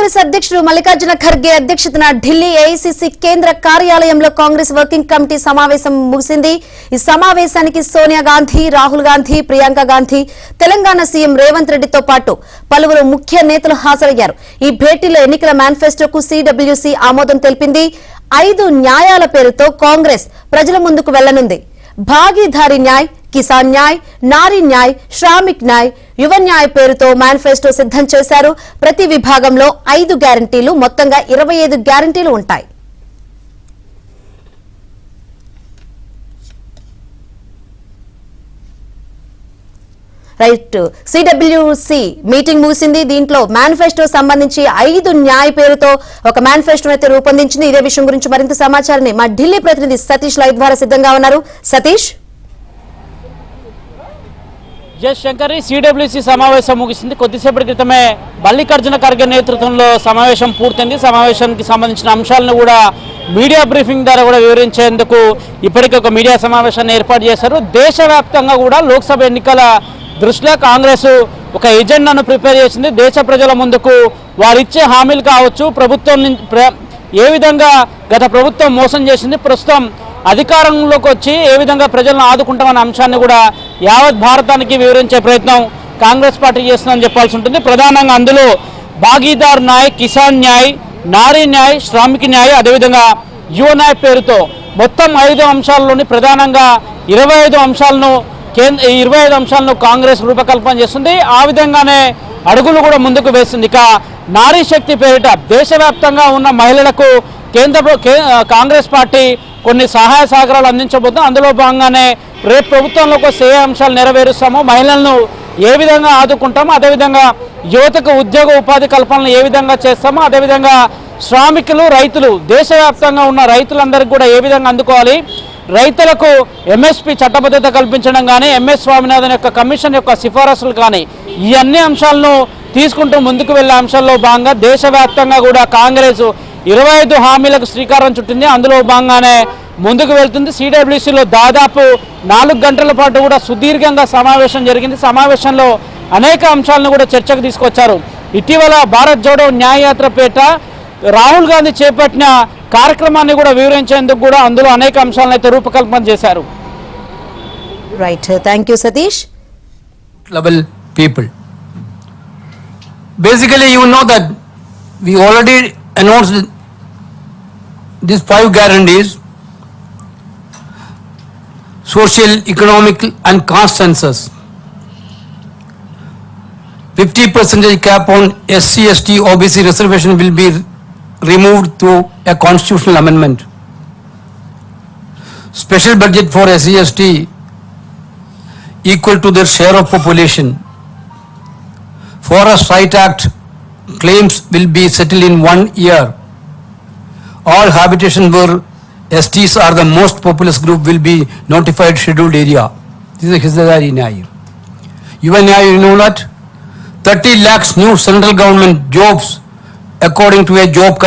కాంగ్రెస్ అధ్యక్షుడు మల్లికార్జున ఖర్గే అధ్యక్షతన ఢిల్లీ ఏఐసీసీ కేంద్ర కార్యాలయంలో కాంగ్రెస్ వర్కింగ్ కమిటీ సమావేశం ముగిసింది. ఈ సమావేశానికి సోనియా గాంధీ, రాహుల్ గాంధీ, ప్రియాంక గాంధీ, తెలంగాణ సీఎం రేవంత్ రెడ్డితో పాటు పలువురు ముఖ్య నేతలు హాజరయ్యారు. ఈ భేటీలో ఎన్నికల మేనిఫెస్టోకు సిడబ్ల్యూసీ ఆమోదం తెలిపింది. 5 న్యాయాల పేరుతో కాంగ్రెస్ ప్రజల ముందుకు వెళ్లనుంది. భాగీదారీ న్యాయ్, కిసాన్ న్యాయ్, నారీ న్యాయ్, శ్రామిక్ న్యాయ్, యువ న్యాయ్ పేరుతో మేనిఫెస్టో సిద్ధం చేశారు. ప్రతి విభాగంలో 5 గ్యారంటీలు, మొత్తంగా 25 గ్యారంటీలు ఉంటాయి. రైట్, సిడబ్ల్యూసీ మీటింగ్ ముగిసింది. దీంట్లో మేనిఫెస్టో సంబంధించి 5 న్యాయ్ పేరుతో ఒక మేనిఫెస్టో అయితే రూపొందించింది. ఇదే విషయం గురించి మరింత సమాచారాన్ని మా ఢిల్లీ ప్రతినిధి సతీష్ లైవ్ ద్వారా సిద్ధంగా ఉన్నారు. సతీష్. శంకరి, సిడబ్ల్యూసీ సమావేశం ముగిసింది. కొద్దిసేపటి క్రితమే మల్లికార్జున ఖర్గే నేతృత్వంలో సమావేశం పూర్తయింది. సమావేశానికి సంబంధించిన అంశాలను కూడా మీడియా బ్రీఫింగ్ ద్వారా కూడా వివరించేందుకు ఇప్పటికే ఒక మీడియా సమావేశాన్ని ఏర్పాటు చేశారు. దేశవ్యాప్తంగా కూడా లోక్సభ ఎన్నికల దృష్ట్యా కాంగ్రెస్ ఒక ఎజెండాను ప్రిపేర్ చేసింది. దేశ ప్రజల ముందుకు వారిచ్చే హామీలు కావచ్చు, ప్రభుత్వం ఏ విధంగా గత ప్రభుత్వం మోసం చేసింది, ప్రస్తుతం అధికారంలోకి వచ్చి ఏ విధంగా ప్రజలను ఆదుకుంటామన్న అంశాన్ని కూడా యావత్ భారతానికి వివరించే ప్రయత్నం కాంగ్రెస్ పార్టీ చేస్తుందని చెప్పాల్సి ఉంటుంది. ప్రధానంగా అందులో భాగీదార్ న్యాయ్, కిసాన్ న్యాయ్, నారీ న్యాయ్, శ్రామిక్ న్యాయ్, అదేవిధంగా యువ న్యాయ్ పేరుతో మొత్తం 5 అంశాల్లోని ప్రధానంగా 25 అంశాలను కాంగ్రెస్ రూపకల్పన చేస్తుంది. ఆ విధంగానే అడుగులు కూడా ముందుకు వేస్తుంది. ఇక నారీ శక్తి పేరిట దేశవ్యాప్తంగా ఉన్న మహిళలకు కాంగ్రెస్ పార్టీ కొన్ని సహాయ సహకారాలు అందించబోతుంది. అందులో భాగంగానే రేపు ప్రభుత్వంలోకి వస్తే ఏ అంశాలు నెరవేరుస్తామో, మహిళలను ఏ విధంగా ఆదుకుంటామో, అదేవిధంగా యువతకు ఉద్యోగ ఉపాధి కల్పనలు ఏ విధంగా చేస్తామో, అదేవిధంగా శ్రామికులు, రైతులు, దేశవ్యాప్తంగా ఉన్న రైతులందరికీ కూడా ఏ విధంగా అందుకోవాలి, రైతులకు ఎంఎస్పీ చట్టబద్ధత కల్పించడం కానీ, ఎంఎస్ స్వామినాథన్ యొక్క కమిషన్ యొక్క సిఫారసులు కానీ, ఈ అన్ని అంశాలను తీసుకుంటూ ముందుకు వెళ్లే అంశాల్లో భాగంగా దేశవ్యాప్తంగా కూడా కాంగ్రెస్ 25 హామీలకు శ్రీకారం చుట్టింది. అందులో భాగంగానే ముందుకు వెళ్తుంది. సిడబ్ల్యూసీలో దాదాపు 4 గంటల పాటు కూడా సుదీర్ఘంగా సమావేశం జరిగింది. సమావేశంలో అనేక అంశాలను కూడా చర్చకు తీసుకొచ్చారు. ఇటీవల భారత్ జోడో న్యాయయాత్ర పేట రాహుల్ గాంధీ చేపట్టిన కార్యక్రమాన్ని కూడా వివరించేందుకు కూడా అందులో అనేక అంశాలను అయితే రూపకల్పన చేశారు. Right, thank you Satish. Level people. Basically, you know that we already announced these 5 guarantees: social, economic and caste census, 50% cap on SC, ST, OBC reservation will be removed through a constitutional amendment. Special budget for SC, ST equal to their share of population. Forest Right Act claims will be settled in 1 year. All habitation where STs are the most populous group will be notified scheduled area. This is a Hissadari Nyay. Yuva Nyay, you know that? 30 lakhs new central government jobs according to a job